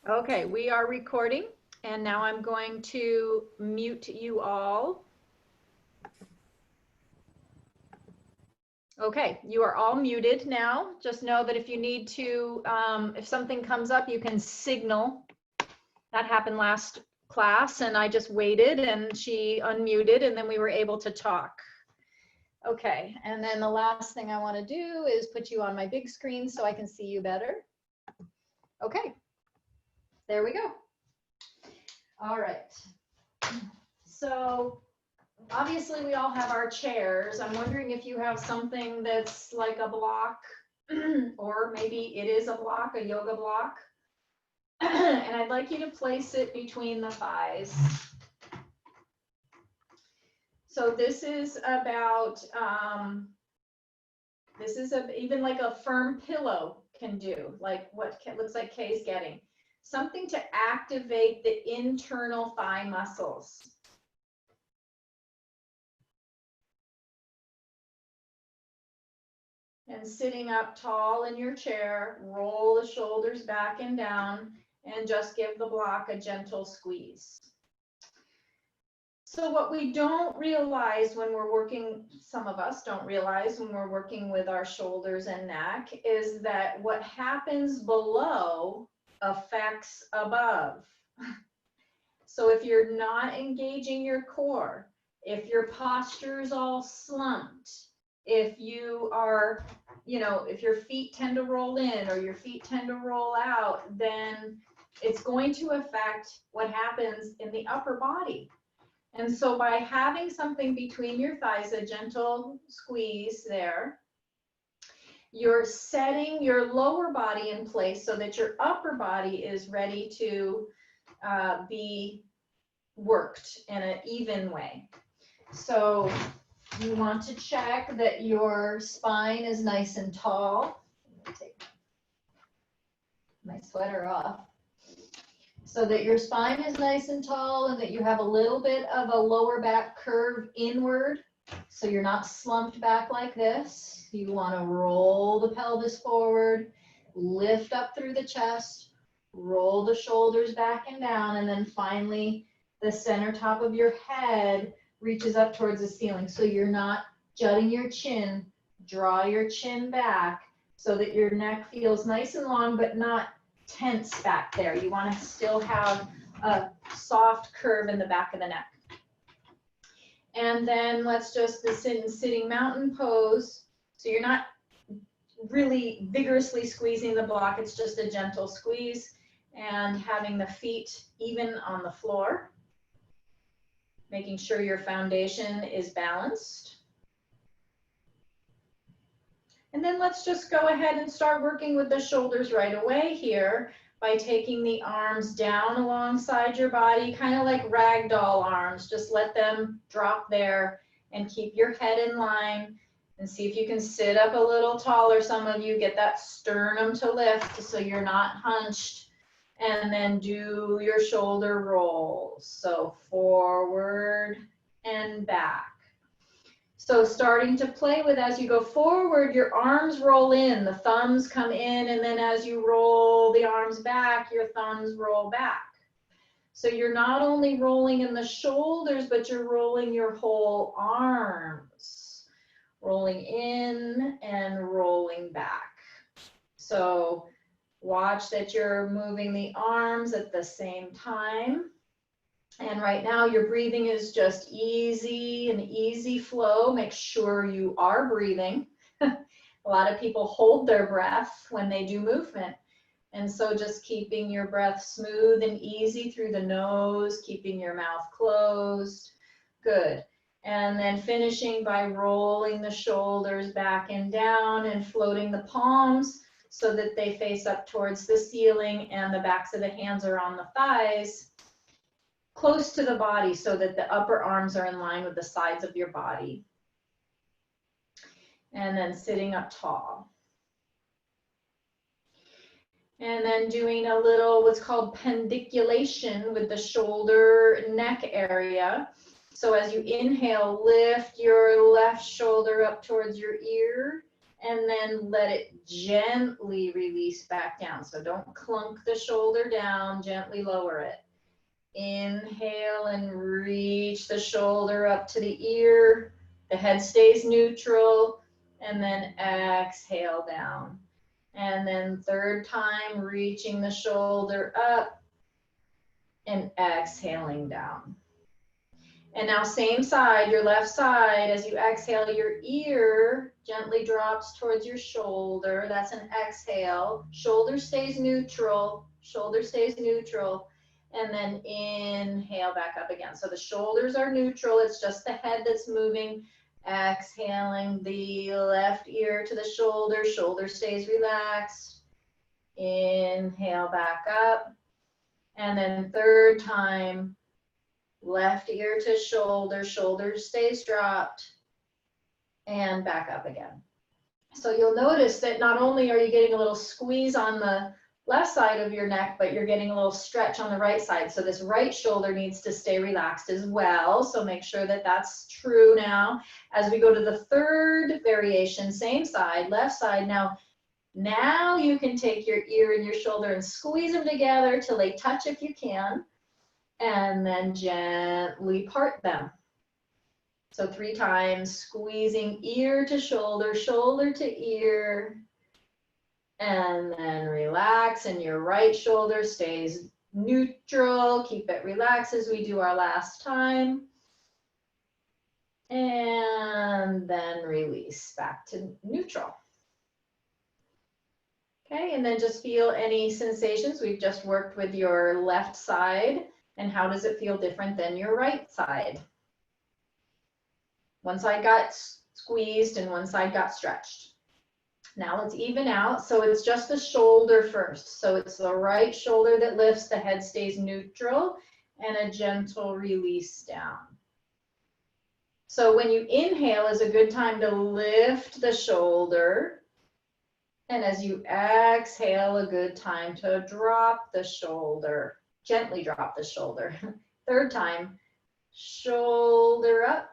Okay, we are recording, and now I'm going to mute you all. Okay, you are all muted now. Just know that if you need to, if something comes up, you can signal. That happened last class, and I just waited, and she unmuted, and then we were able to talk. Okay, and then the last thing I want to do is put you on my big screen so I can see you better. Okay, there we go. All right. So obviously we all have our chairs. I'm wondering if you have something that's like a block or maybe it is a block, a yoga block. And I'd like you to place it between the thighs. So this is about, even like a firm pillow can do, like what looks like Kay's getting. Something to activate the internal thigh muscles. And sitting up tall in your chair, roll the shoulders back and down, and just give the block a gentle squeeze. So what we don't realize when we're working, some of us don't realize when we're working with our shoulders and neck, is that what happens below affects above. So if you're not engaging your core, if your posture is all slumped, if you are, if your feet tend to roll in or your feet tend to roll out, then it's going to affect what happens in the upper body. And so by having something between your thighs, a gentle squeeze there, you're setting your lower body in place so that your upper body is ready to be worked in an even way. So you want to check that your spine is nice and tall. Let me take my sweater off. So that your spine is nice and tall and that you have a little bit of a lower back curve inward. So you're not slumped back like this. You want to roll the pelvis forward, lift up through the chest, roll the shoulders back and down, and then finally the center top of your head reaches up towards the ceiling. So you're not jutting your chin, draw your chin back so that your neck feels nice and long but not tense back there. You want to still have a soft curve in the back of the neck. And then let's just sit in sitting mountain pose. So you're not really vigorously squeezing the block, it's just a gentle squeeze, and having the feet even on the floor, making sure your foundation is balanced. And then let's just go ahead and start working with the shoulders right away here by taking the arms down alongside your body, kind of like ragdoll arms. Just let them drop there and keep your head in line, and see if you can sit up a little taller. Some of you get that sternum to lift so you're not hunched, and then do your shoulder rolls. So forward and back. So starting to play with, as you go forward, your arms roll in, the thumbs come in, and then as you roll the arms back, your thumbs roll back. So you're not only rolling in the shoulders, but you're rolling your whole arms, rolling in and rolling back. So watch that you're moving the arms at the same time. And right now your breathing is just easy, an easy flow. Make sure you are breathing. A lot of people hold their breath when they do movement. And so just keeping your breath smooth and easy through the nose, keeping your mouth closed. Good. And then finishing by rolling the shoulders back and down and floating the palms so that they face up towards the ceiling and the backs of the hands are on the thighs, close to the body, so that the upper arms are in line with the sides of your body. And then sitting up tall. And then doing a little what's called pendiculation with the shoulder neck area. So as you inhale, lift your left shoulder up towards your ear, and then let it gently release back down. So don't clunk the shoulder down, gently lower it. Inhale and reach the shoulder up to the ear. The head stays neutral, and then exhale down. And then third time, reaching the shoulder up and exhaling down. And now same side, your left side, as you exhale, your ear gently drops towards your shoulder. That's an exhale. Shoulder stays neutral, shoulder stays neutral. And then inhale back up again. So the shoulders are neutral, it's just the head that's moving. Exhaling the left ear to the shoulder, shoulder stays relaxed. Inhale back up. And then third time, left ear to shoulder, shoulder stays dropped, and back up again. So you'll notice that not only are you getting a little squeeze on the left side of your neck, but you're getting a little stretch on the right side. So this right shoulder needs to stay relaxed as well. So make sure that that's true now. As we go to the third variation, same side, left side. Now you can take your ear and your shoulder and squeeze them together till they touch if you can, and then gently part them. So 3 times, squeezing ear to shoulder, shoulder to ear, and then relax, and your right shoulder stays neutral. Keep it relaxed as we do our last time. And then release back to neutral. Okay, and then just feel any sensations. We've just worked with your left side, and how does it feel different than your right side? One side got squeezed and one side got stretched. Now let's even out. So it's just the shoulder first. So it's the right shoulder that lifts, the head stays neutral, and a gentle release down. So when you inhale is a good time to lift the shoulder. And as you exhale, a good time to drop the shoulder, gently drop the shoulder. Third time, shoulder up.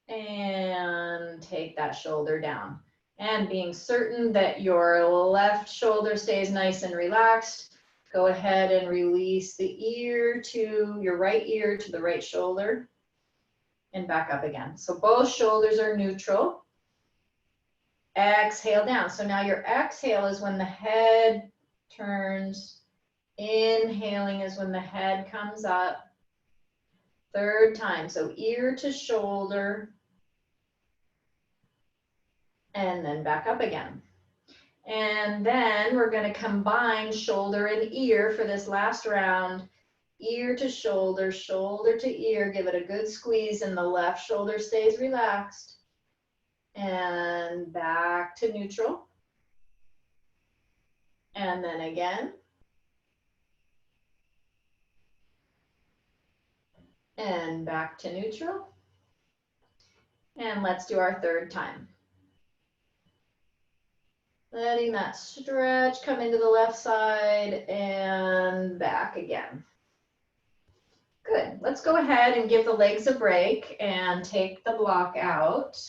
And take that shoulder down. And being certain that your left shoulder stays nice and relaxed, go ahead and release the ear to your right ear to the right shoulder and back up again. So both shoulders are neutral. Exhale down. So now your exhale is when the head turns. Inhaling is when the head comes up. Third time. So ear to shoulder. And then back up again. And then we're going to combine shoulder and ear for this last round. Ear to shoulder, shoulder to ear. Give it a good squeeze and the left shoulder stays relaxed. And back to neutral. And then again. And back to neutral. And let's do our third time. Letting that stretch come into the left side and back again. Good. Let's go ahead and give the legs a break and take the block out.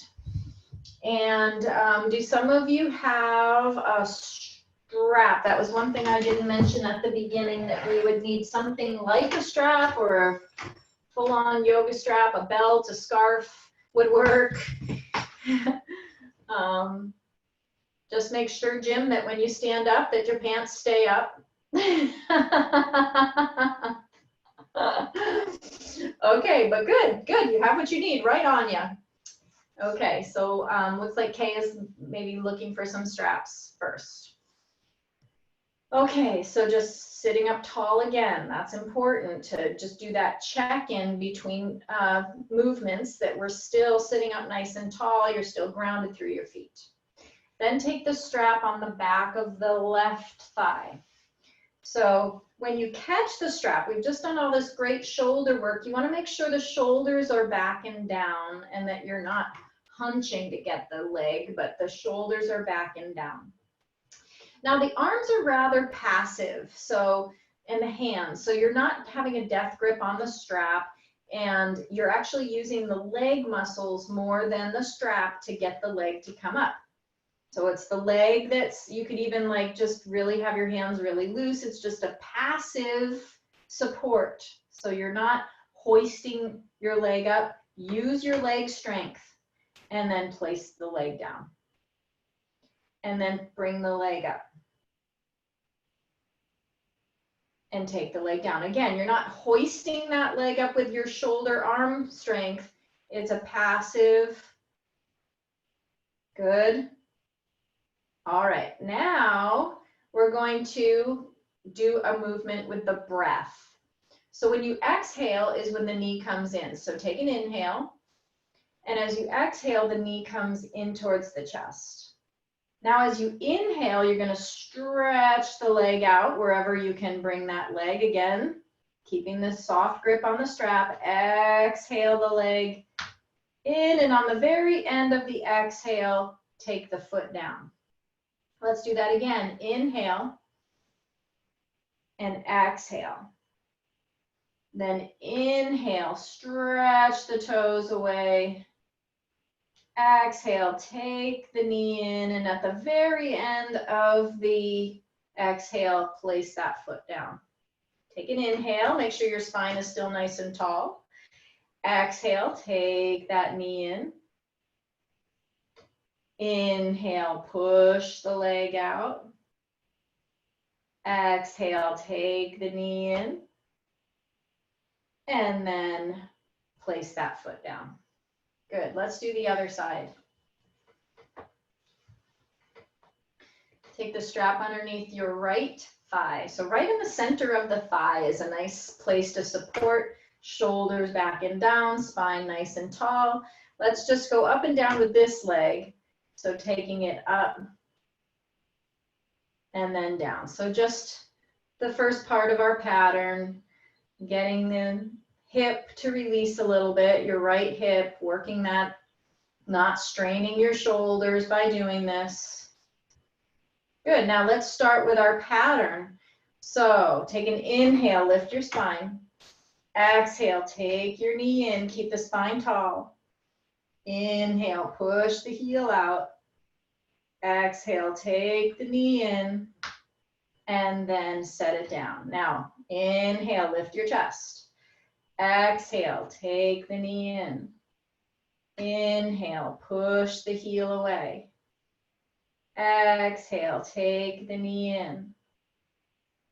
And do some of you have a strap? That was one thing I didn't mention at the beginning, that we would need something like a strap or a full-on yoga strap, a belt, a scarf would work. Just make sure, Jim, that when you stand up, that your pants stay up. Okay, but good, good. You have what you need right on you. Okay, so looks like Kay is maybe looking for some straps first. Okay, so just sitting up tall again. That's important to just do that check-in between movements, that we're still sitting up nice and tall. You're still grounded through your feet. Then take the strap on the back of the left thigh. So when you catch the strap, we've just done all this great shoulder work. You want to make sure the shoulders are back and down and that you're not hunching to get the leg, but the shoulders are back and down. Now the arms are rather passive, so, and the hands, so you're not having a death grip on the strap. and you're actually using the leg muscles more than the strap to get the leg to come up. So it's the leg that's, you could even like just really have your hands really loose. It's just a passive support. So you're not hoisting your leg up. Use your leg strength and then place the leg down. And then bring the leg up. And take the leg down. Again, you're not hoisting that leg up with your shoulder arm strength. It's a passive. Good. All right, now we're going to do a movement with the breath. So when you exhale is when the knee comes in. So take an inhale, and as you exhale, the knee comes in towards the chest. Now as you inhale, you're going to stretch the leg out wherever you can bring that leg. Again, keeping this soft grip on the strap. Exhale the leg in, and on the very end of the exhale, take the foot down. Let's do that again. Inhale and exhale. Then inhale, stretch the toes away. Exhale, take the knee in, and at the very end of the exhale, place that foot down. Take an inhale, make sure your spine is still nice and tall. Exhale, take that knee in. Inhale, push the leg out. Exhale, take the knee in. And then place that foot down. Good, let's do the other side. Take the strap underneath your right thigh. So right in the center of the thigh is a nice place to support. Shoulders back and down, spine nice and tall. Let's just go up and down with this leg. So taking it up and then down. So just the first part of our pattern, getting the hip to release a little bit, your right hip, working that, not straining your shoulders by doing this. Good, now let's start with our pattern. So take an inhale, lift your spine. Exhale, take your knee in, keep the spine tall. Inhale, push the heel out. Exhale, take the knee in, and then set it down. Now, inhale, lift your chest. Exhale, take the knee in. Inhale, push the heel away. Exhale, take the knee in.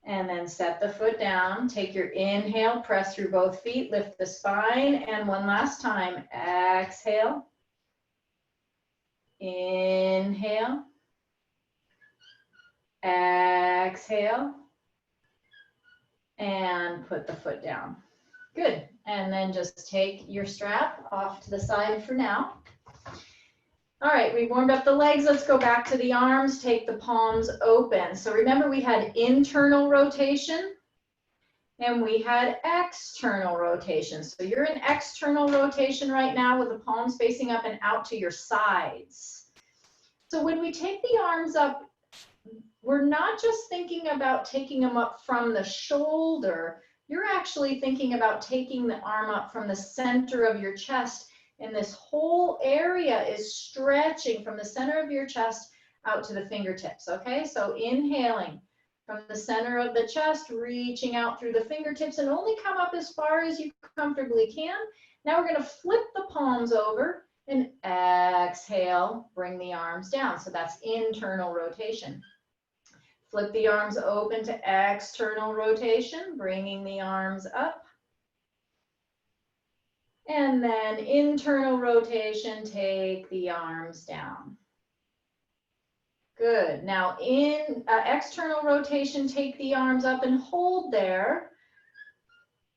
And then set the foot down. Take your inhale, press through both feet, lift the spine, and one last time, exhale. Inhale. Exhale. And put the foot down. Good. And then just take your strap off to the side for now. All right, we warmed up the legs. Let's go back to the arms. Take the palms open. So remember, we had internal rotation and we had external rotation. So you're in external rotation right now with the palms facing up and out to your sides. So when we take the arms up, we're not just thinking about taking them up from the shoulder. You're actually thinking about taking the arm up from the center of your chest. And this whole area is stretching from the center of your chest out to the fingertips, okay? So inhaling from the center of the chest, reaching out through the fingertips, and only come up as far as you comfortably can. Now we're gonna flip the palms over and exhale, bring the arms down. So that's internal rotation. Flip the arms open to external rotation, bringing the arms up. And then internal rotation, take the arms down. Good. Now in external rotation, take the arms up and hold there.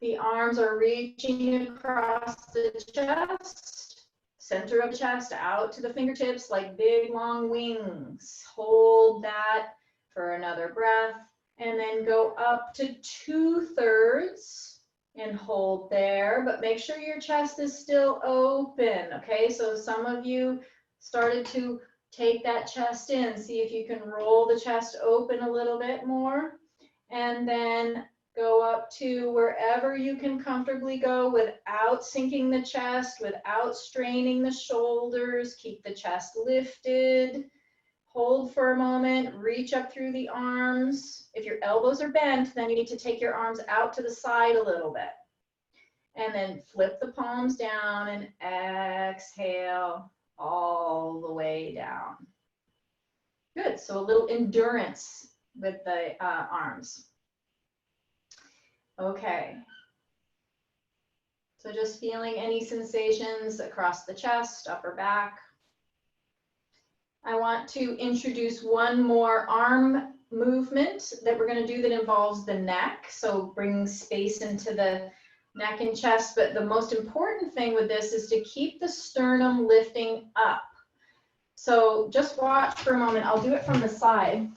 The arms are reaching across the chest, center of chest, out to the fingertips like big long wings. Hold that for another breath. And then go up to 2/3. And hold there, but make sure your chest is still open, okay? So some of you started to take that chest in. See if you can roll the chest open a little bit more. And then Go up to wherever you can comfortably go without sinking the chest, without straining the shoulders. Keep the chest lifted. Hold for a moment, reach up through the arms. If your elbows are bent, then you need to take your arms out to the side a little bit. And then flip the palms down and exhale all the way down. Good, so a little endurance with the arms. Okay. So just feeling any sensations across the chest, upper back. I want to introduce one more arm movement that we're going to do that involves the neck. So bring space into the neck and chest. But the most important thing with this is to keep the sternum lifting up. So just watch for a moment. I'll do it from the side.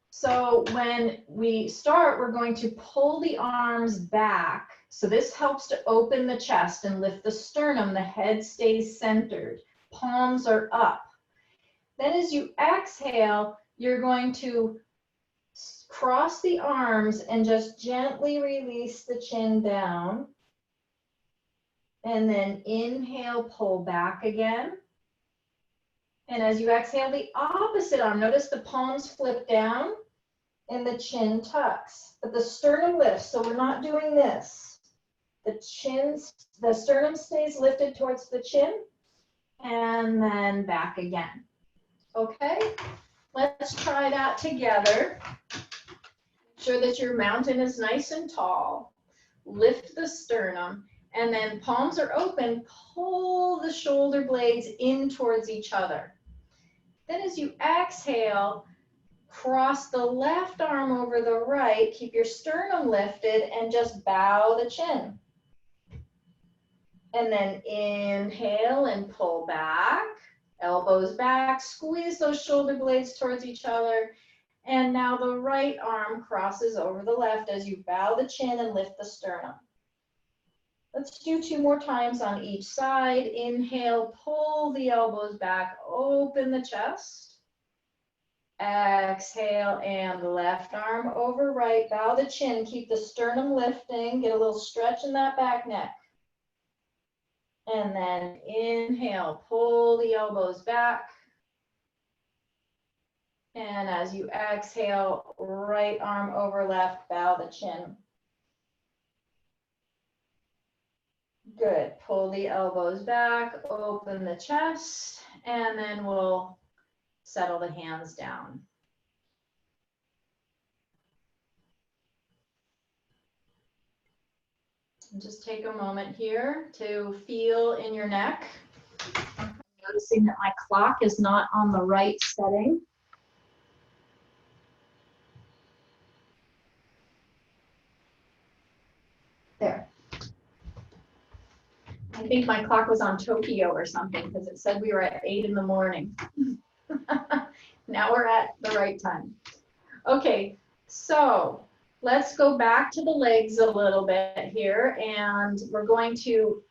So when we start, we're going to pull the arms back. So this helps to open the chest and lift the sternum. The head stays centered. Palms are up. Then as you exhale, you're going to cross the arms and just gently release the chin down. And then inhale, pull back again. And as you exhale, the opposite arm, notice the palms flip down and the chin tucks, but the sternum lifts. So we're not doing this. The sternum stays lifted towards the chin and then back again. Okay, let's try that together. Make sure that your mountain is nice and tall. Lift the sternum and then palms are open. Pull the shoulder blades in towards each other. Then as you exhale, cross the left arm over the right, keep your sternum lifted and just bow the chin. And then inhale and pull back, elbows back, squeeze those shoulder blades towards each other. And now the right arm crosses over the left as you bow the chin and lift the sternum. Let's do 2 more times on each side. Inhale, pull the elbows back, open the chest. Exhale, and left arm over right, bow the chin, keep the sternum lifting, get a little stretch in that back neck. And then inhale, pull the elbows back. And as you exhale, right arm over left, bow the chin. Good, pull the elbows back, open the chest, and then we'll settle the hands down. And just take a moment here to feel in your neck. I'm noticing that my clock is not on the right setting. There. I think my clock was on Tokyo or something because it said we were at 8 in the morning. Now we're at the right time. Okay, so let's go back to the legs a little bit here, and we're going to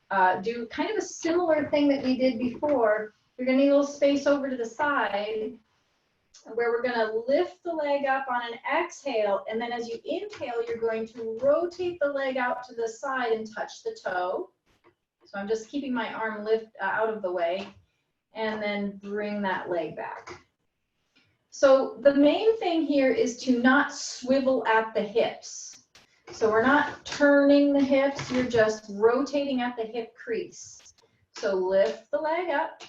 do kind of a similar thing that we did before. You're going to need a little space over to the side where we're going to lift the leg up on an exhale, and then as you inhale, you're going to rotate the leg out to the side and touch the toe. So I'm just keeping my arm out of the way, and then bring that leg back. So the main thing here is to not swivel at the hips. So we're not turning the hips, you're just rotating at the hip crease. So lift the leg up,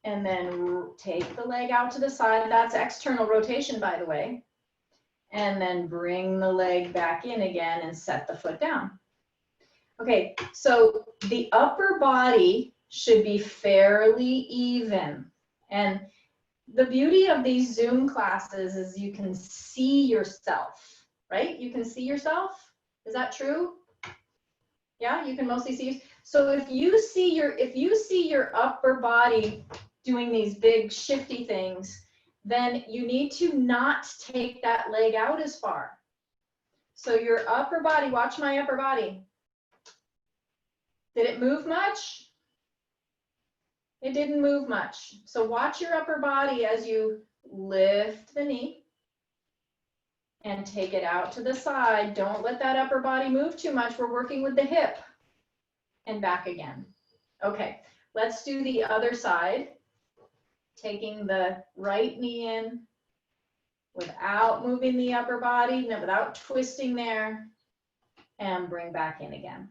and then take the leg out to the side. That's external rotation, by the way. And then bring the leg back in again and set the foot down. Okay, so the upper body should be fairly even. And the beauty of these Zoom classes is you can see yourself, right? You can see yourself. Is that true? Yeah, you can mostly see. So if you see your upper body doing these big shifty things, then you need to not take that leg out as far. So your upper body, watch my upper body. Did it move much? It didn't move much. So watch your upper body as you lift the knee and take it out to the side. Don't let that upper body move too much. We're working with the hip. And back again. Okay, let's do the other side. Taking the right knee in without moving the upper body, no, without twisting there, and bring back in again.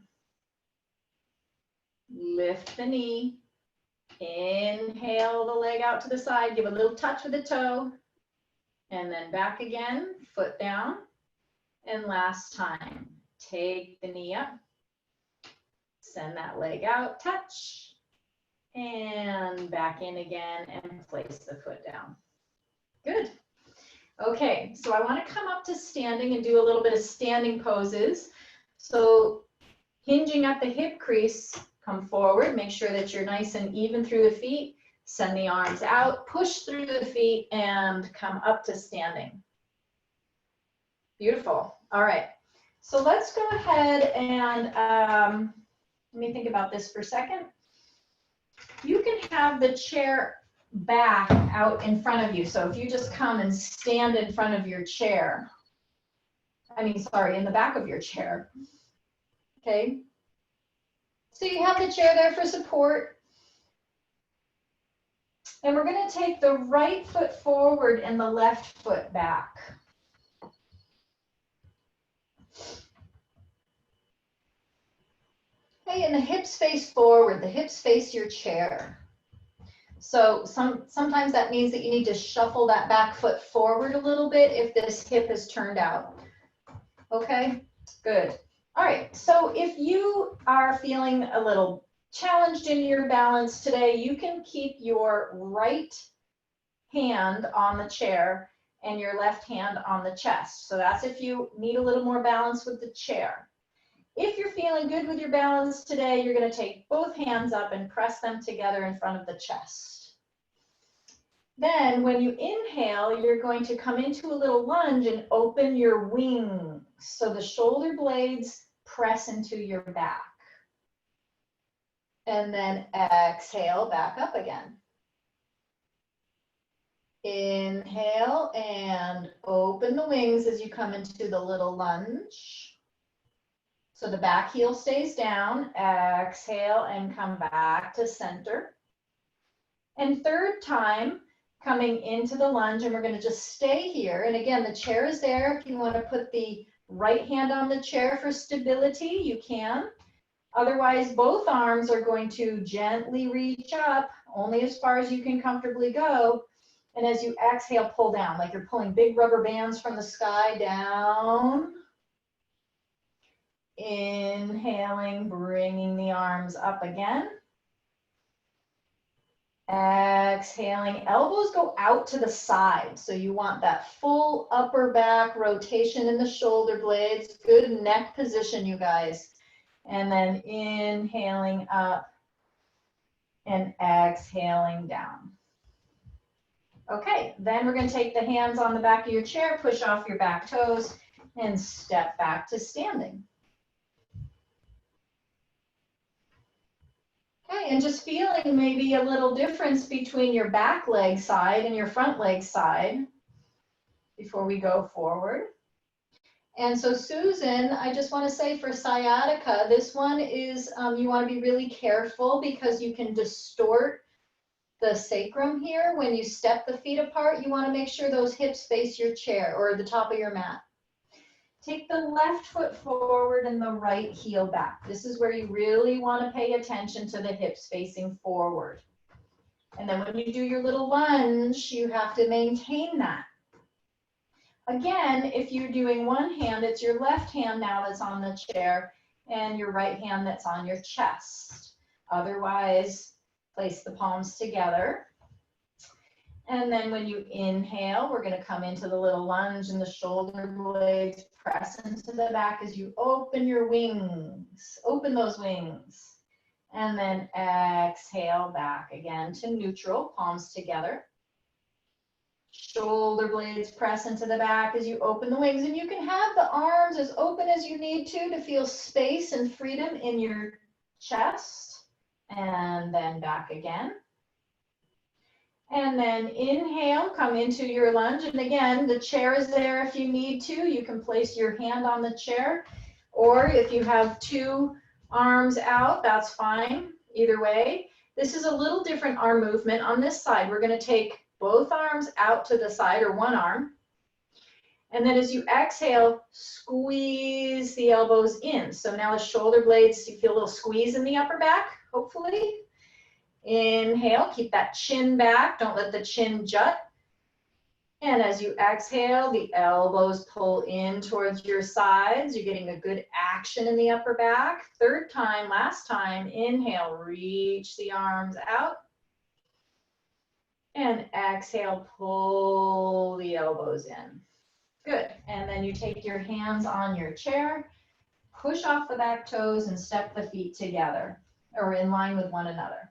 Lift the knee. Inhale the leg out to the side. Give a little touch with the toe. And then back again, foot down. And last time, take the knee up. Send that leg out, touch. And back in again and place the foot down. Good. Okay, so I want to come up to standing and do a little bit of standing poses. So hinging at the hip crease, come forward, make sure that you're nice and even through the feet. Send the arms out, push through the feet, and come up to standing. Beautiful. All right, so let's go ahead and let me think about this for a second. You can have the chair back out in front of you. So if you just come and stand in front of your chair, in the back of your chair. Okay. So you have the chair there for support. And we're going to take the right foot forward and the left foot back. Okay, and the hips face forward, the hips face your chair. So sometimes that means that you need to shuffle that back foot forward a little bit if this hip is turned out. Okay, good. All right, so if you are feeling a little challenged in your balance today, you can keep your right hand on the chair and your left hand on the chest. So that's if you need a little more balance with the chair. If you're feeling good with your balance today, you're going to take both hands up and press them together in front of the chest. Then when you inhale, you're going to come into a little lunge and open your wings. So the shoulder blades press into your back. And then exhale, back up again. Inhale and open the wings as you come into the little lunge. So the back heel stays down, exhale and come back to center. And third time, coming into the lunge, and we're going to just stay here. And again, the chair is there. If you want to put the right hand on the chair for stability, you can. Otherwise, both arms are going to gently reach up, only as far as you can comfortably go. And as you exhale, pull down, like you're pulling big rubber bands from the sky down. Inhaling, bringing the arms up again. Exhaling, elbows go out to the side. So you want that full upper back rotation in the shoulder blades. Good neck position, you guys. And then inhaling up and exhaling down. Okay, then we're going to take the hands on the back of your chair, push off your back toes, and step back to standing. Okay, and just feeling maybe a little difference between your back leg side and your front leg side before we go forward. And so Susan, I just want to say for sciatica, this one is, you want to be really careful because you can distort the sacrum here. When you step the feet apart, you want to make sure those hips face your chair or the top of your mat. Take the left foot forward and the right heel back. This is where you really want to pay attention to the hips facing forward. And then when you do your little lunge, you have to maintain that. Again, if you're doing one hand, it's your left hand now that's on the chair and your right hand that's on your chest. Otherwise, place the palms together. And then when you inhale, we're going to come into the little lunge and the shoulder blades press into the back as you open your wings. Open those wings. And then exhale back again to neutral, palms together. Shoulder blades press into the back as you open the wings. And you can have the arms as open as you need to feel space and freedom in your chest. And then back again. And then inhale, come into your lunge. And again, the chair is there if you need to. You can place your hand on the chair. Or if you have two arms out, that's fine. Either way. This is a little different arm movement. On this side, we're going to take both arms out to the side, or one arm. And then as you exhale, squeeze the elbows in. So now the shoulder blades, you feel a little squeeze in the upper back, hopefully. Inhale, keep that chin back. Don't let the chin jut. And as you exhale, the elbows pull in towards your sides. You're getting a good action in the upper back. Third time, last time, inhale, reach the arms out. And exhale, pull the elbows in. Good. And then you take your hands on your chair, push off the back toes, and step the feet together or in line with one another.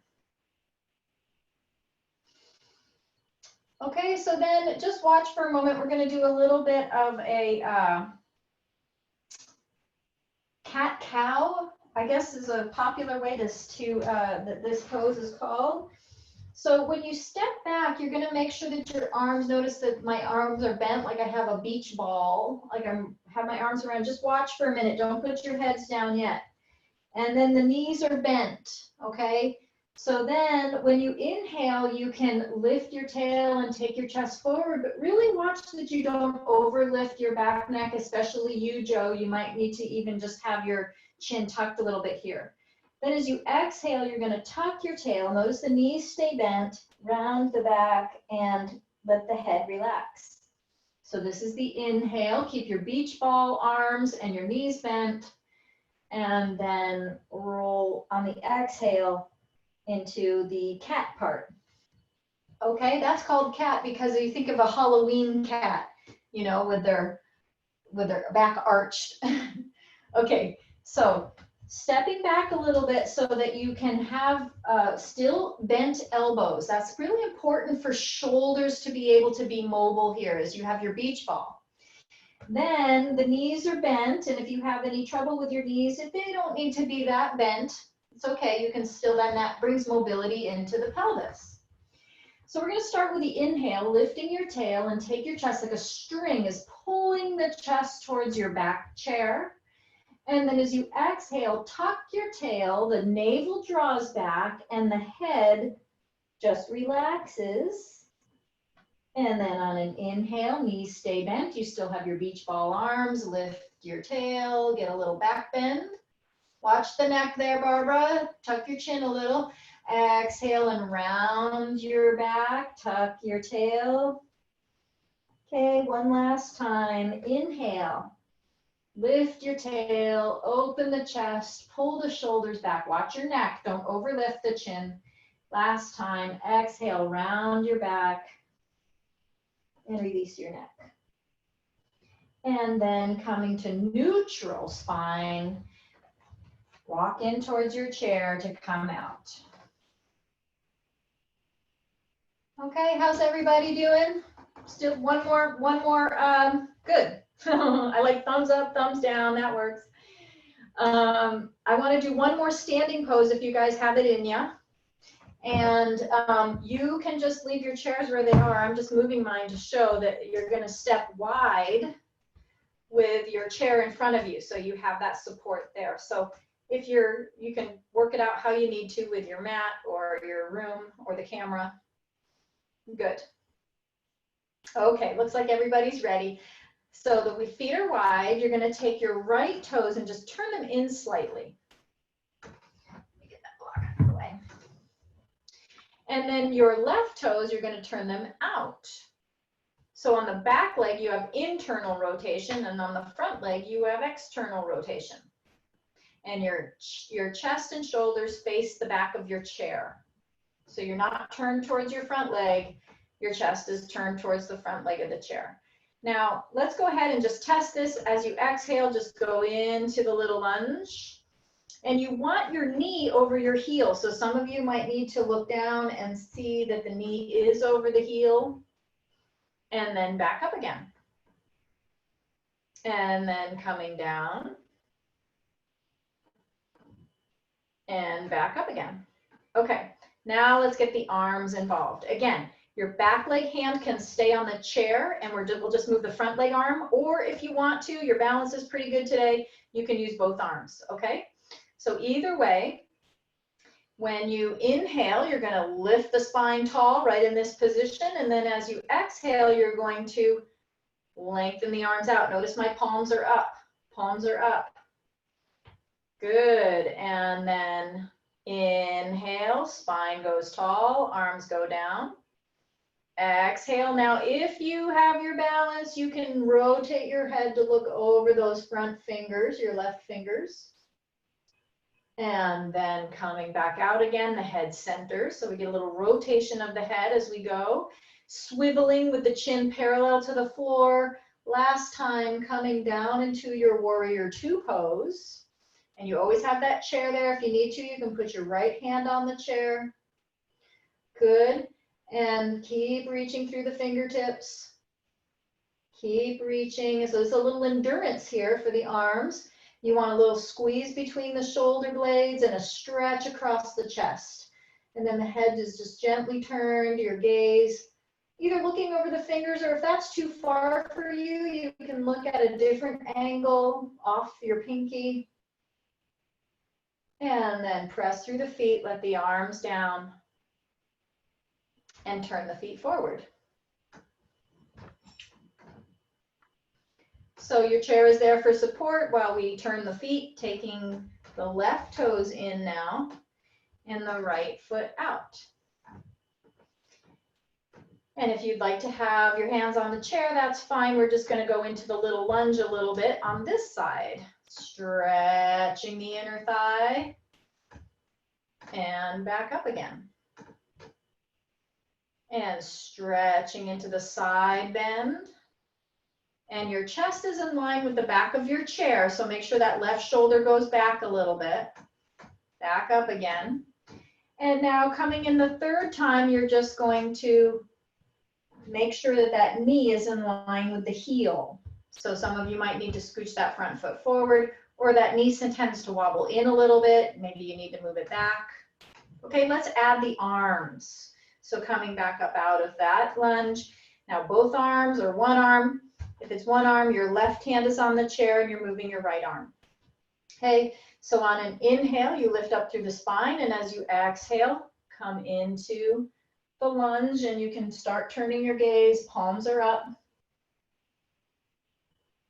Okay, so then just watch for a moment. We're going to do a little bit of a cat-cow, I guess is a popular way that this pose is called. So when you step back, you're going to make sure that your arms, notice that my arms are bent like I have a beach ball, like I have my arms around. Just watch for a minute. Don't put your heads down yet. And then the knees are bent, okay? So then when you inhale, you can lift your tail and take your chest forward, but really watch that you don't overlift your back neck, especially you, Joe. You might need to even just have your chin tucked a little bit here. Then as you exhale, you're going to tuck your tail. Notice the knees stay bent, round the back, and let the head relax. So this is the inhale. Keep your beach ball arms and your knees bent, and then roll on the exhale into the cat part. Okay, that's called cat because you think of a Halloween cat, you know, with their back arched. Okay, so stepping back a little bit so that you can have still bent elbows. That's really important for shoulders to be able to be mobile here as you have your beach ball. Then the knees are bent, and if you have any trouble with your knees, if they don't need to be that bent, it's okay. You can still, then that brings mobility into the pelvis. So we're going to start with the inhale, lifting your tail, and take your chest like a string is pulling the chest towards your back chair. And then as you exhale, tuck your tail, the navel draws back, and the head just relaxes. And then on an inhale, knees stay bent. You still have your beach ball arms. Lift your tail, get a little back bend. Watch the neck there, Barbara. Tuck your chin a little. Exhale and round your back. Tuck your tail. Okay, one last time. Inhale. Lift your tail, open the chest, pull the shoulders back. Watch your neck. Don't overlift the chin. Last time. Exhale, round your back. And release your neck. And then coming to neutral spine, walk in towards your chair to come out. Okay, how's everybody doing? Still one more, good. I like thumbs up, thumbs down, that works. I want to do one more standing pose if you guys have it in you. And you can just leave your chairs where they are. I'm just moving mine to show that you're going to step wide with your chair in front of you, so you have that support there. So if you can work it out how you need to with your mat or your room or the camera. Good. Okay, looks like everybody's ready. So the feet are wide. You're going to take your right toes and just turn them in slightly. And then your left toes, you're going to turn them out. So on the back leg, you have internal rotation, and on the front leg, you have external rotation. And your chest and shoulders face the back of your chair. So you're not turned towards your front leg. Your chest is turned towards the front leg of the chair. Now, let's go ahead and just test this. As you exhale, just go into the little lunge. And you want your knee over your heel. So some of you might need to look down and see that the knee is over the heel. And then back up again. And then coming down. And back up again. Okay, now let's get the arms involved. Again, Your back leg hand can stay on the chair, and we'll just move the front leg arm, or if you want to, your balance is pretty good today, you can use both arms, okay? So either way, when you inhale, you're going to lift the spine tall right in this position, and then as you exhale, you're going to lengthen the arms out. Notice my palms are up. Palms are up. Good. And then inhale, spine goes tall, arms go down. Exhale. Now, if you have your balance, you can rotate your head to look over those front fingers, your left fingers. And then coming back out again, the head centers. So we get a little rotation of the head as we go. Swiveling with the chin parallel to the floor. Last time, coming down into your warrior two pose. And you always have that chair there. If you need to, you can put your right hand on the chair. Good. And keep reaching through the fingertips. Keep reaching. So there's a little endurance here for the arms. You want a little squeeze between the shoulder blades and a stretch across the chest. And then the head is just gently turned, your gaze, either looking over the fingers, or if that's too far for you, you can look at a different angle off your pinky. And then press through the feet, let the arms down, and turn the feet forward. So your chair is there for support while we turn the feet, taking the left toes in now and the right foot out. And if you'd like to have your hands on the chair, that's fine. We're just going to go into the little lunge a little bit on this side. Stretching the inner thigh and back up again. And stretching into the side bend. And your chest is in line with the back of your chair, so make sure that left shoulder goes back a little bit. Back up again. And now coming in the third time, you're just going to make sure that that knee is in line with the heel. So some of you might need to scooch that front foot forward, or that knee tends to wobble in a little bit. Maybe you need to move it back. Okay, let's add the arms. So coming back up out of that lunge. Now both arms or one arm. If it's one arm, your left hand is on the chair and you're moving your right arm. Okay, so on an inhale, you lift up through the spine, and as you exhale, come into the lunge, and you can start turning your gaze, palms are up.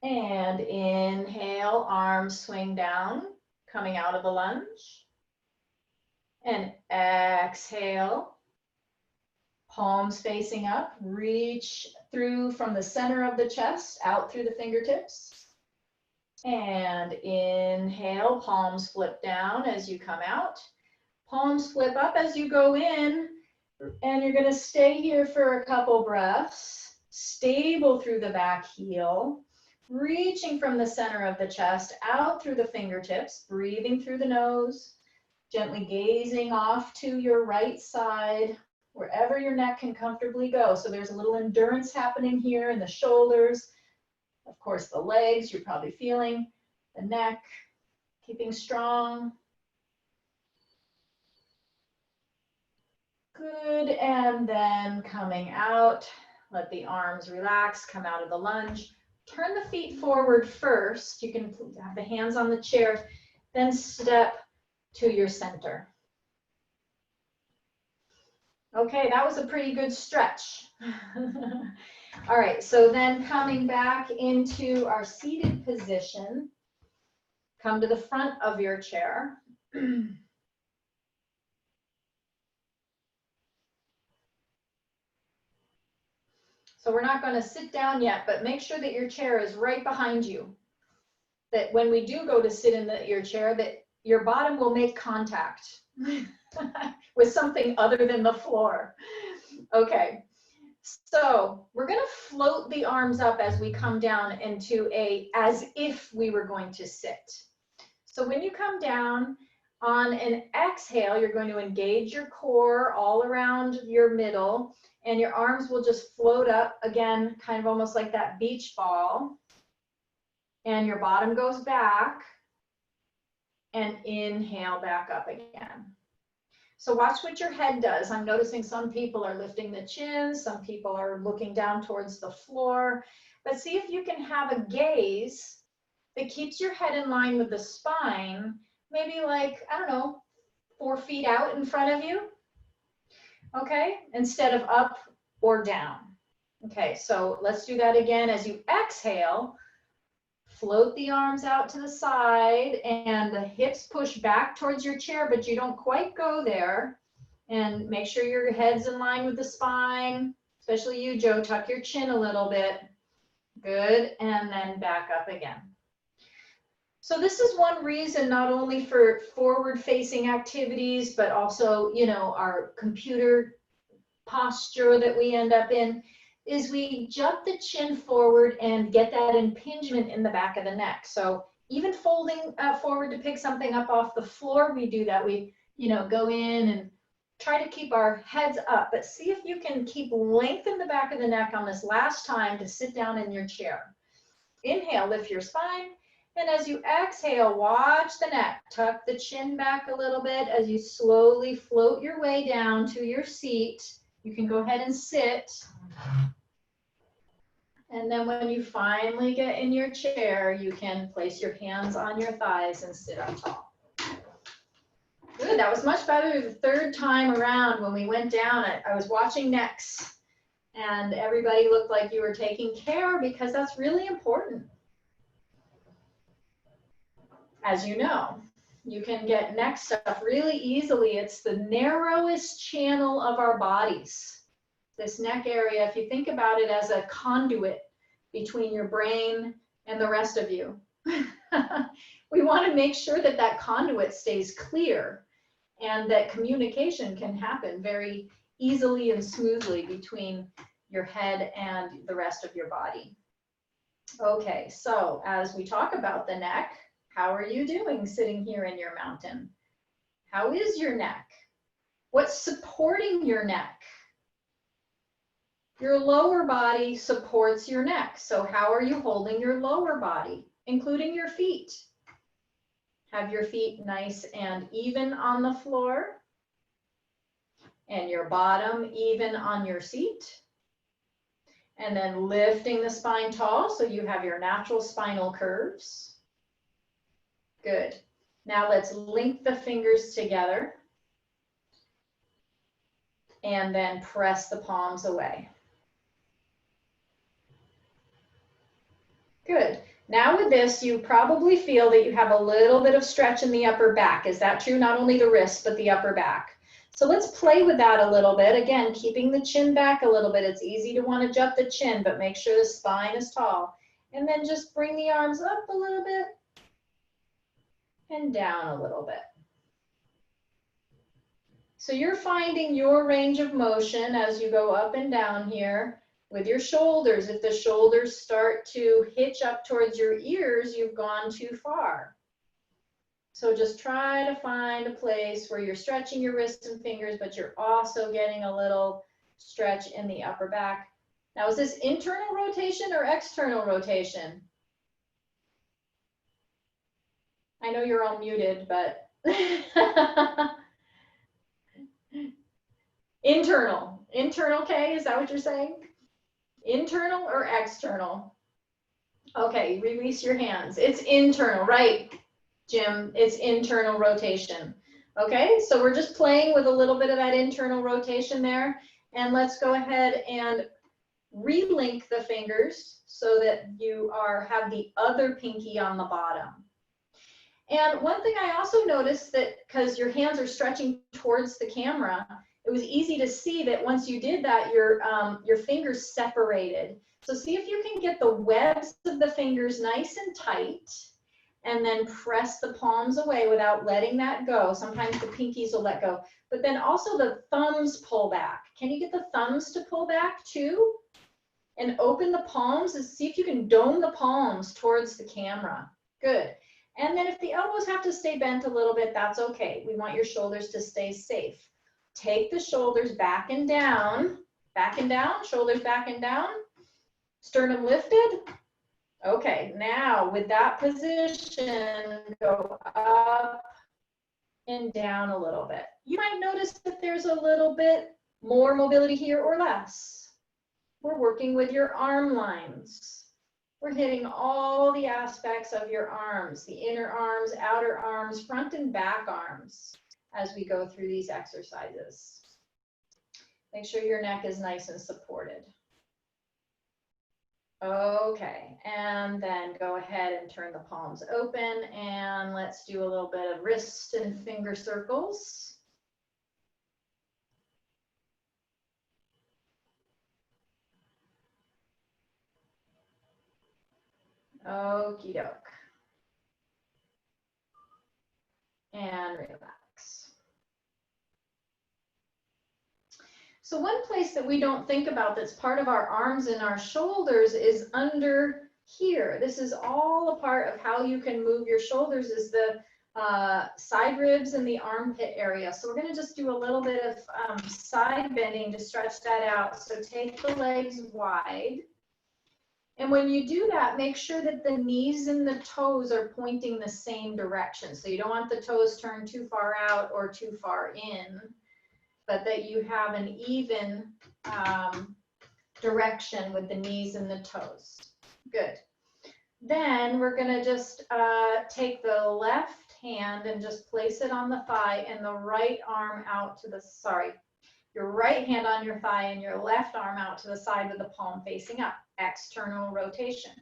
And inhale, arms swing down, coming out of the lunge. And exhale, palms facing up, reach through from the center of the chest, out through the fingertips. And inhale, palms flip down as you come out. Palms flip up as you go in, and you're gonna stay here for a couple breaths. Stable through the back heel, reaching from the center of the chest, out through the fingertips, breathing through the nose, gently gazing off to your right side, wherever your neck can comfortably go. So there's a little endurance happening here in the shoulders. Of course, the legs, you're probably feeling the neck, keeping strong. Good, and then coming out, let the arms relax, come out of the lunge. Turn the feet forward first. You can have the hands on the chair, then step to your center. Okay, that was a pretty good stretch. All right, so then coming back into our seated position, come to the front of your chair. So we're not going to sit down yet, but make sure that your chair is right behind you. That when we do go to sit in your chair, that your bottom will make contact with something other than the floor. Okay, so we're going to float the arms up as we come down into as if we were going to sit. So when you come down, on an exhale, you're going to engage your core all around your middle, and your arms will just float up again, kind of almost like that beach ball. And your bottom goes back, and inhale back up again. So watch what your head does. I'm noticing some people are lifting the chin, some people are looking down towards the floor, but see if you can have a gaze that keeps your head in line with the spine, maybe like, I don't know, 4 feet out in front of you, okay, instead of up or down. Okay, so let's do that again. As you exhale, float the arms out to the side and the hips push back towards your chair, but you don't quite go there. And make sure your head's in line with the spine, especially you, Joe. Tuck your chin a little bit. Good, and then back up again. So this is one reason, not only for forward-facing activities, but also, you know, our computer posture that we end up in, is we jump the chin forward and get that impingement in the back of the neck. So even folding forward to pick something up off the floor, we do that. We, you know, go in and try to keep our heads up, but see if you can keep length in the back of the neck on this last time to sit down in your chair. Inhale, lift your spine. And as you exhale, watch the neck. Tuck the chin back a little bit as you slowly float your way down to your seat. You can go ahead and sit. And then when you finally get in your chair, you can place your hands on your thighs and sit up tall. Good, that was much better the third time around. When we went down, I was watching necks, and everybody looked like you were taking care, because that's really important. As you know, you can get neck stuff really easily. It's the narrowest channel of our bodies. This neck area, if you think about it as a conduit between your brain and the rest of you. We want to make sure that that conduit stays clear and that communication can happen very easily and smoothly between your head and the rest of your body. Okay, so as we talk about the neck, how are you doing sitting here in your mountain? How is your neck? What's supporting your neck? Your lower body supports your neck. So how are you holding your lower body, including your feet? Have your feet nice and even on the floor, and your bottom even on your seat. And then lifting the spine tall so you have your natural spinal curves. Good. Now let's link the fingers together and then press the palms away. Good. Now with this, you probably feel that you have a little bit of stretch in the upper back. Is that true? Not only the wrist, but the upper back. So let's play with that a little bit. Again, keeping the chin back a little bit. It's easy to want to jump the chin, but make sure the spine is tall. And then just bring the arms up a little bit and down a little bit. So you're finding your range of motion as you go up and down here. With your shoulders, if the shoulders start to hitch up towards your ears, you've gone too far. So just try to find a place where you're stretching your wrists and fingers, but you're also getting a little stretch in the upper back. Now, is this internal rotation or external rotation? I know you're all muted, but internal. Internal, Kay, is that what you're saying? Internal or external? Okay, release your hands. It's internal, right, Jim? It's internal rotation. Okay, so we're just playing with a little bit of that internal rotation there. And let's go ahead and relink the fingers so that you have the other pinky on the bottom. And one thing I also noticed, that because your hands are stretching towards the camera, it was easy to see that once you did that, your fingers separated. So see if you can get the webs of the fingers nice and tight, and then press the palms away without letting that go. Sometimes the pinkies will let go, but then also the thumbs pull back. Can you get the thumbs to pull back too? And open the palms and see if you can dome the palms towards the camera. Good. And then if the elbows have to stay bent a little bit, that's okay. We want your shoulders to stay safe. Take the shoulders back and down, shoulders back and down, sternum lifted. Okay, now with that position, go up and down a little bit. you might notice that there's a little bit more mobility here or less. We're working with your arm lines. We're hitting all the aspects of your arms, the inner arms, outer arms, front and back arms as we go through these exercises. Make sure your neck is nice and supported. Okay, and then go ahead and turn the palms open, and let's do a little bit of wrist and finger circles. Okie doke. And relax. So one place that we don't think about that's part of our arms and our shoulders is under here. This is all a part of how you can move your shoulders, is the side ribs and the armpit area. So we're going to just do a little bit of side bending to stretch that out. So take the legs wide. And when you do that, make sure that the knees and the toes are pointing the same direction. So you don't want the toes turned too far out or too far in, but that you have an even direction with the knees and the toes. Good. Then we're going to just take the left hand and just place it on the thigh and the right arm out to the, your right hand on your thigh and your left arm out to the side with the palm facing up, external rotation.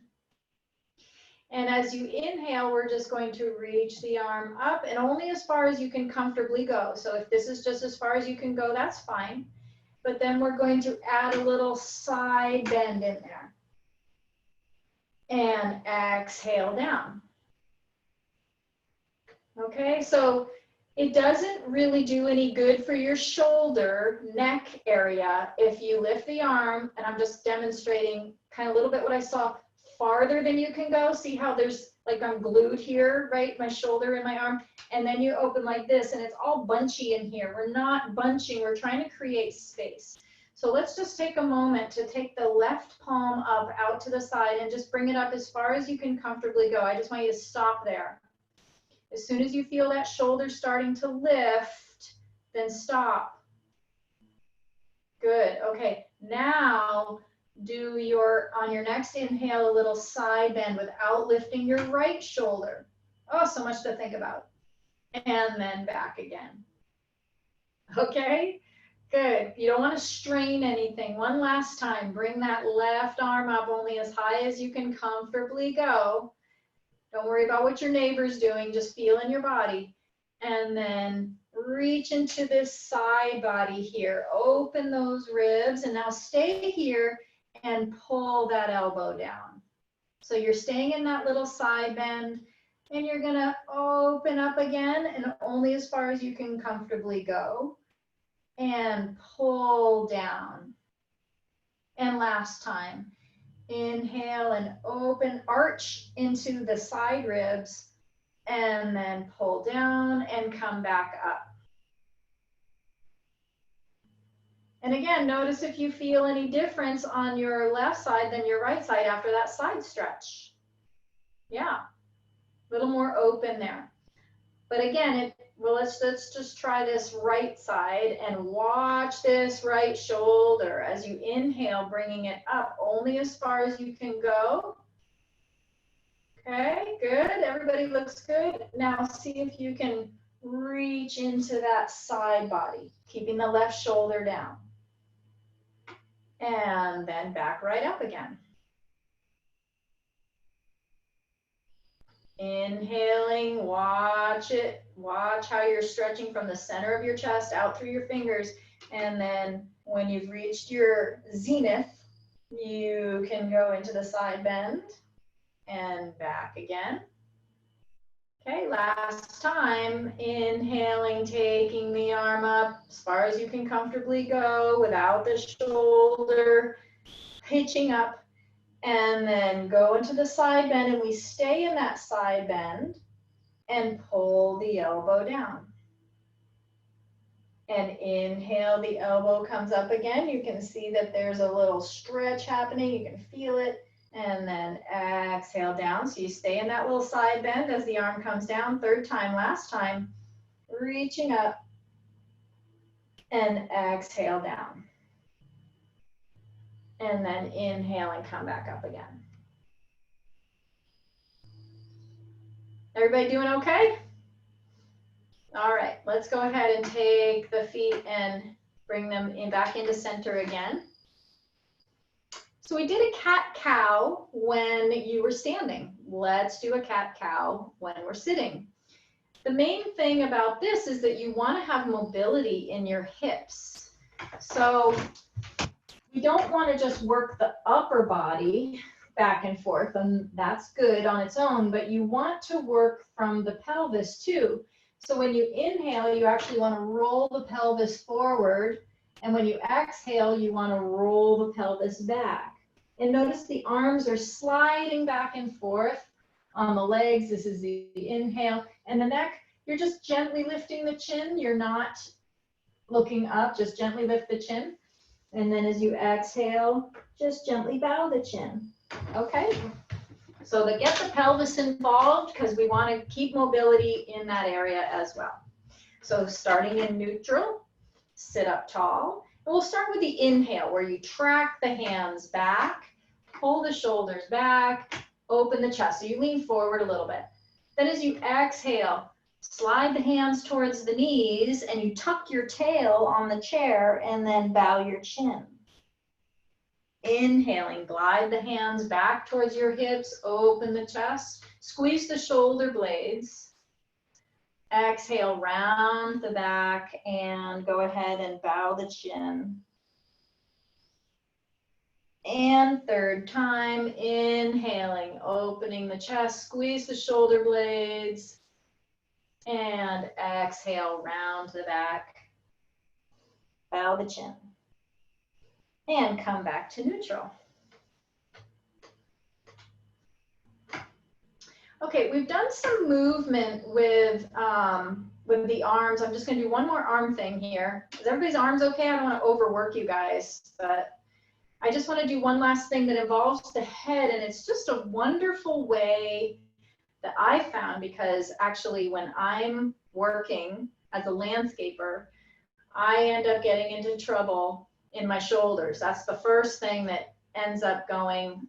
And as you inhale, we're just going to reach the arm up and only as far as you can comfortably go. So if this is just as far as you can go, that's fine. But then we're going to add a little side bend in there. And exhale down. Okay, so it doesn't really do any good for your shoulder, neck area if you lift the arm, and I'm just demonstrating kind of a little bit what I saw, farther than you can go. See how there's, like I'm glued here, right? My shoulder and my arm, and then you open like this, and it's all bunchy in here. We're not bunching, we're trying to create space. So let's just take a moment to take the left palm up out to the side and just bring it up as far as you can comfortably go. I just want you to stop there. As soon as you feel that shoulder starting to lift, then stop. Good. Okay. Now do on your next inhale, a little side bend without lifting your right shoulder. Oh, so much to think about. And then back again. Okay. Good. You don't want to strain anything. One last time. Bring that left arm up only as high as you can comfortably go. Don't worry about what your neighbor's doing, just feel in your body. And then reach into this side body here. Open those ribs and now stay here and pull that elbow down. So you're staying in that little side bend and you're gonna open up again and only as far as you can comfortably go. And pull down. And last time. Inhale and open, arch into the side ribs, and then pull down and come back up. And again, notice if you feel any difference on your left side than your right side after that side stretch. Yeah, a little more open there. But again, let's just try this right side and watch this right shoulder as you inhale, bringing it up only as far as you can go. Okay, good. Everybody looks good. Now see if you can reach into that side body, keeping the left shoulder down. And then back right up again. Inhaling, watch it. Watch how you're stretching from the center of your chest out through your fingers. And then when you've reached your zenith, you can go into the side bend and back again. Okay, last time, inhaling, taking the arm up as far as you can comfortably go without the shoulder pitching up. And then go into the side bend and we stay in that side bend and pull the elbow down. And inhale, the elbow comes up again. You can see that there's a little stretch happening. You can feel it. And then exhale down. So you stay in that little side bend as the arm comes down. Third time, last time, reaching up and exhale down. And then inhale and come back up again. Everybody doing okay? All right, let's go ahead and take the feet and bring them in back into center again. So we did a cat-cow when you were standing. Let's do a cat-cow when we're sitting. The main thing about this is that you want to have mobility in your hips. So you don't want to just work the upper body back and forth, and that's good on its own, but you want to work from the pelvis too. So when you inhale, you actually want to roll the pelvis forward, and when you exhale, you want to roll the pelvis back. And notice the arms are sliding back and forth on the legs. This is the inhale. And the neck, you're just gently lifting the chin. You're not looking up, just gently lift the chin. And then as you exhale, just gently bow the chin. Okay? So to get the pelvis involved, because we want to keep mobility in that area as well. So starting in neutral, sit up tall. And we'll start with the inhale, where you track the hands back, pull the shoulders back, open the chest. So you lean forward a little bit. Then as you exhale, slide the hands towards the knees and you tuck your tail on the chair and then bow your chin. Inhaling, glide the hands back towards your hips, open the chest, squeeze the shoulder blades. Exhale, round the back and go ahead and bow the chin. And third time, inhaling, opening the chest, squeeze the shoulder blades. And exhale, round the back, bow the chin. And come back to neutral. Okay, we've done some movement with the arms. I'm just going to do one more arm thing here. Is everybody's arms okay? I don't want to overwork you guys, but I just want to do one last thing that involves the head, and it's just a wonderful way that I found, because actually when I'm working as a landscaper, I end up getting into trouble in my shoulders. That's the first thing that ends up going,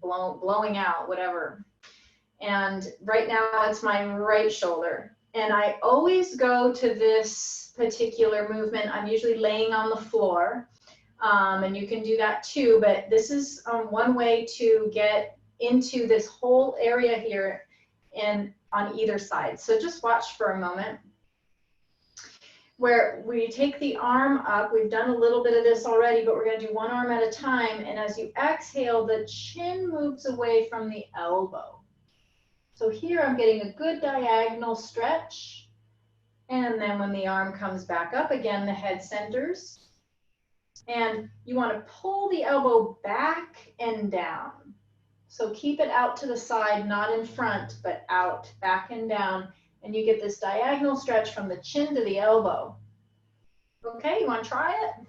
blowing out, whatever. And right now it's my right shoulder. And I always go to this particular movement. I'm usually laying on the floor, and you can do that too, but this is one way to get into this whole area here and on either side. So just watch for a moment. Where we take the arm up, we've done a little bit of this already, but we're going to do one arm at a time. And as you exhale, the chin moves away from the elbow. So here I'm getting a good diagonal stretch. And then when the arm comes back up again, the head centers. And you want to pull the elbow back and down. So keep it out to the side, not in front, but out, back and down. And you get this diagonal stretch from the chin to the elbow. Okay, you want to try it?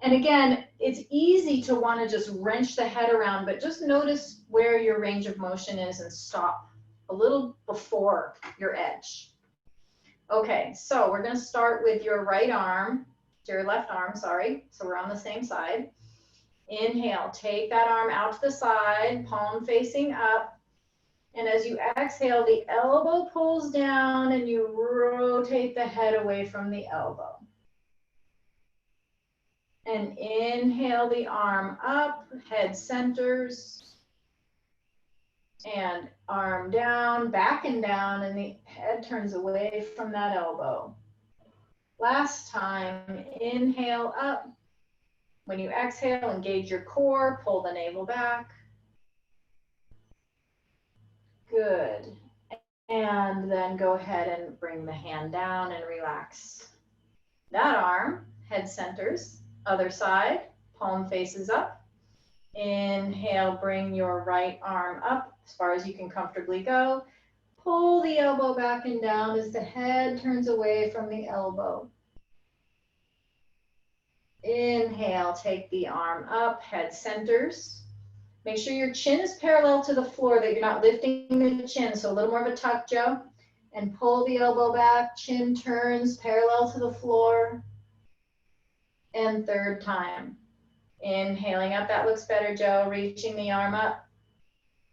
And again, it's easy to want to just wrench the head around, but just notice where your range of motion is and stop a little before your edge. Okay, so we're going to start with your right arm, your left arm, sorry. So we're on the same side. Inhale, take that arm out to the side, palm facing up. And as you exhale, the elbow pulls down and you rotate the head away from the elbow. And inhale the arm up, head centers. And arm down, back and down, and the head turns away from that elbow. Last time, inhale up. When you exhale, engage your core, pull the navel back. Good. And then go ahead and bring the hand down and relax. That arm, head centers, other side, palm faces up. Inhale, bring your right arm up as far as you can comfortably go. Pull the elbow back and down as the head turns away from the elbow. Inhale, take the arm up, head centers. Make sure your chin is parallel to the floor, that you're not lifting the chin, so a little more of a tuck, Joe. and pull the elbow back, chin turns parallel to the floor. And third time. Inhaling up, that looks better, Joe. Reaching the arm up.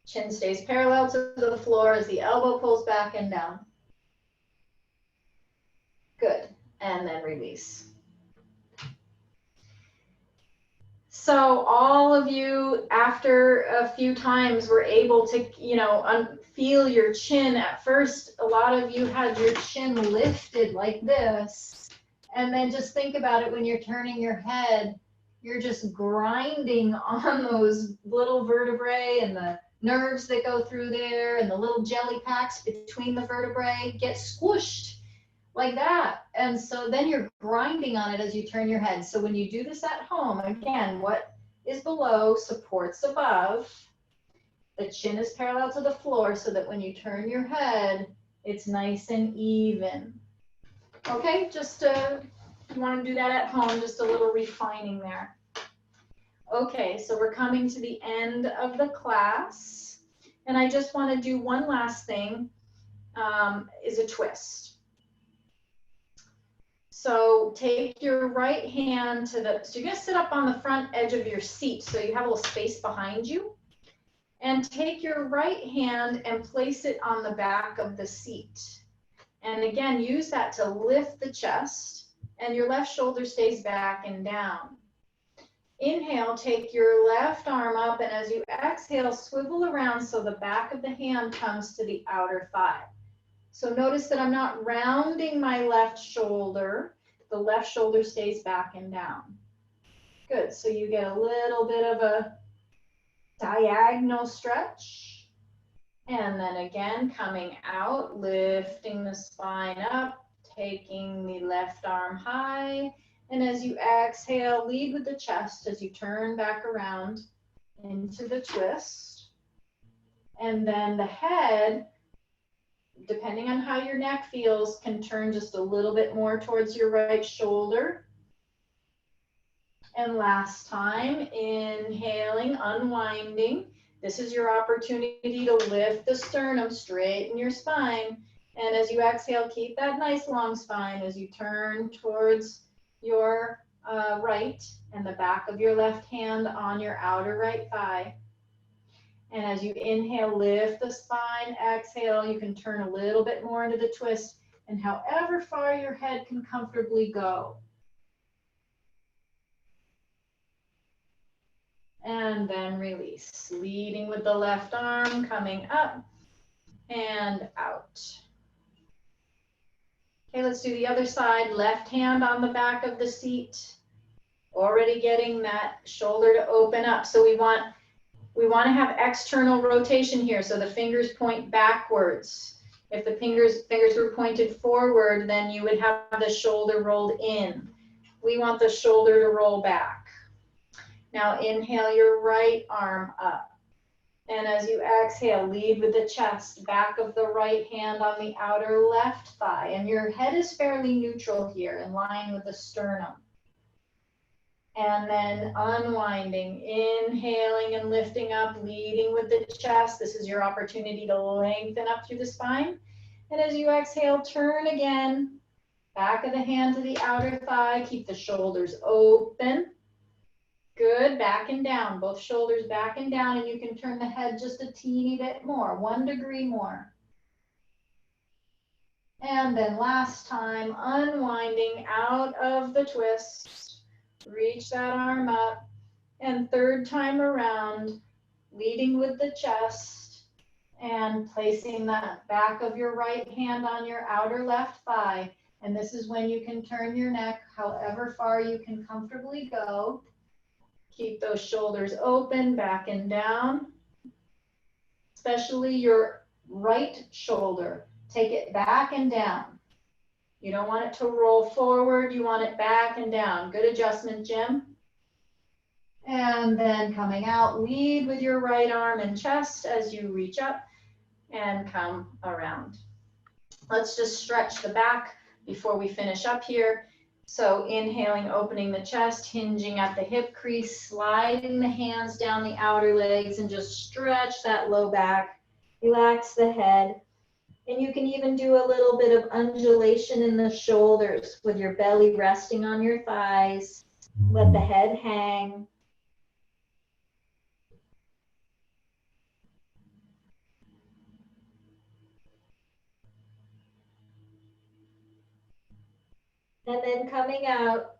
Chin stays parallel to the floor as the elbow pulls back and down. Good. And then release. So all of you, after a few times, were able to, feel your chin. At first, a lot of you had your chin lifted like this. And then just think about it when you're turning your head, you're just grinding on those little vertebrae and the nerves that go through there and the little jelly packs between the vertebrae get squished like that. And so then you're grinding on it as you turn your head. So when you do this at home, again, what is below supports above. The chin is parallel to the floor so that when you turn your head, it's nice and even. Okay, just if you want to do that at home, just a little refining there. Okay, so we're coming to the end of the class. And I just want to do one last thing, is a twist. So take your right hand to the, so you're going to sit up on the front edge of your seat so you have a little space behind you. And take your right hand and place it on the back of the seat. And again, use that to lift the chest and your left shoulder stays back and down. Inhale, take your left arm up, and as you exhale, swivel around so the back of the hand comes to the outer thigh. So notice that I'm not rounding my left shoulder. The left shoulder stays back and down. Good, so you get a little bit of a diagonal stretch. And then again, coming out, lifting the spine up, taking the left arm high. And as you exhale, lead with the chest as you turn back around into the twist. And then the head, depending on how your neck feels, can turn just a little bit more towards your right shoulder. And last time, inhaling, unwinding. This is your opportunity to lift the sternum, straighten your spine. And as you exhale, keep that nice long spine as you turn towards your right and the back of your left hand on your outer right thigh. And as you inhale, lift the spine, exhale, you can turn a little bit more into the twist and however far your head can comfortably go. And then release, leading with the left arm, coming up and out. Okay, let's do the other side. Left hand on the back of the seat. Already getting that shoulder to open up. So we want to have external rotation here. So the fingers point backwards. If the fingers were pointed forward, then you would have the shoulder rolled in. We want the shoulder to roll back. Now inhale your right arm up. And as you exhale, lead with the chest, back of the right hand on the outer left thigh. And your head is fairly neutral here, in line with the sternum. And then unwinding, inhaling and lifting up, leading with the chest. This is your opportunity to lengthen up through the spine. And as you exhale, turn again, back of the hand to the outer thigh. Keep the shoulders open. Good, back and down, both shoulders back and down, and you can turn the head just a teeny bit more, 1 degree more. And then last time, unwinding out of the twist, reach that arm up, and third time around, leading with the chest, and placing that back of your right hand on your outer left thigh. And this is when you can turn your neck however far you can comfortably go. Keep those shoulders open, back and down, especially your right shoulder. Take it back and down. You don't want it to roll forward. You want it back and down. Good adjustment, Jim. And then coming out, lead with your right arm and chest as you reach up and come around. Let's just stretch the back before we finish up here. So inhaling, opening the chest, hinging at the hip crease, sliding the hands down the outer legs and just stretch that low back. Relax the head. And you can even do a little bit of undulation in the shoulders with your belly resting on your thighs. Let the head hang. And then coming out,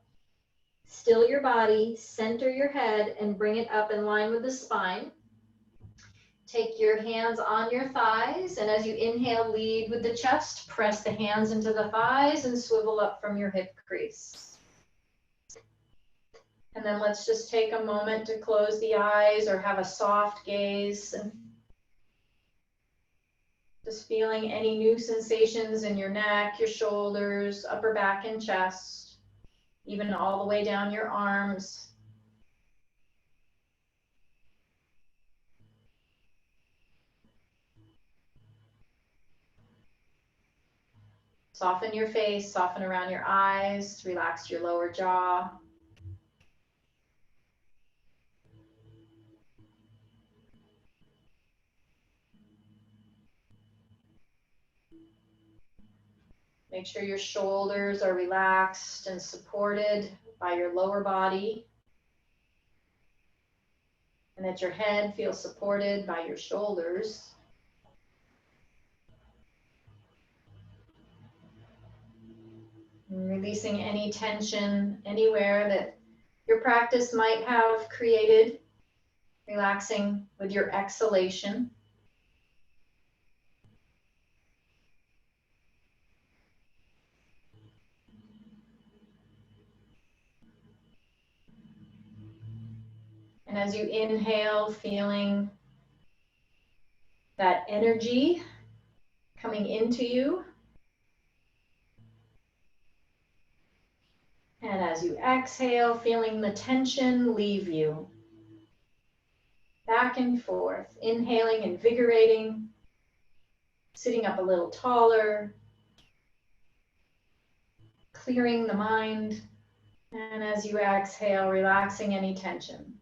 still your body, center your head and bring it up in line with the spine. Take your hands on your thighs, and as you inhale, lead with the chest, press the hands into the thighs and swivel up from your hip crease. And then let's just take a moment to close the eyes or have a soft gaze. And just feeling any new sensations in your neck, your shoulders, upper back and chest, even all the way down your arms. Soften your face, soften around your eyes, relax your lower jaw. Make sure your shoulders are relaxed and supported by your lower body, and that your head feels supported by your shoulders. And releasing any tension anywhere that your practice might have created, relaxing with your exhalation. And as you inhale, feeling that energy coming into you. And as you exhale, feeling the tension leave you. Back and forth, inhaling, invigorating, sitting up a little taller, clearing the mind. And as you exhale, relaxing any tension.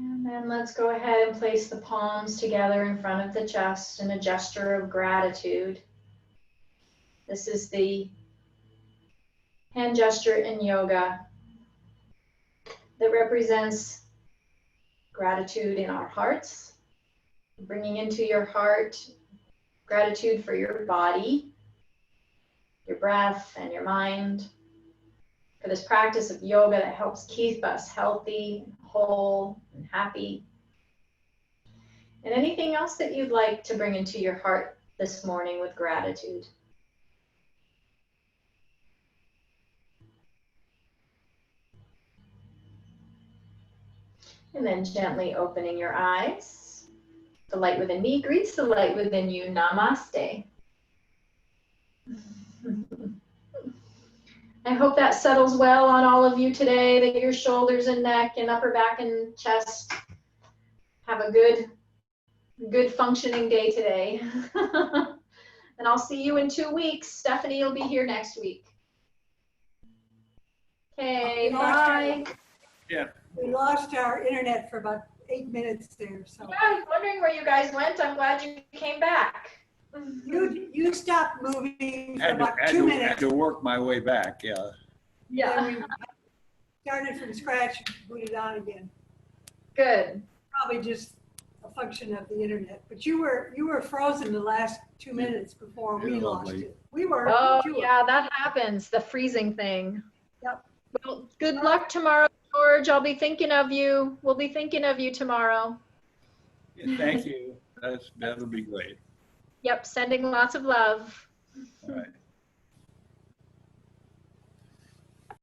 And then let's go ahead and place the palms together in front of the chest in a gesture of gratitude. This is the hand gesture in yoga that represents gratitude in our hearts, bringing into your heart gratitude for your body, your breath, and your mind, for this practice of yoga that helps keep us healthy, whole, and happy. And anything else that you'd like to bring into your heart this morning with gratitude. And then gently opening your eyes. The light within me greets the light within you. Namaste. I hope that settles well on all of you today, that your shoulders and neck and upper back and chest have a good functioning day today. And I'll see you in 2 weeks. Stephanie will be here next week. Okay, bye. Yeah. We lost our internet for about 8 minutes there, so. Yeah, I was wondering where you guys went. I'm glad you came back. You stopped moving for about 2 minutes. Had to work my way back, yeah. Yeah. Then we started from scratch and booted on again. Good. Probably just a function of the internet. But you were frozen the last 2 minutes before we You're lost lovely. it. We were. Oh, you were. yeah, that happens. The freezing thing. Yep. Well, good luck tomorrow, George. I'll be thinking of you. We'll be thinking of you tomorrow. Yeah, thank you. That'll be great. Yep, sending lots of love. All right.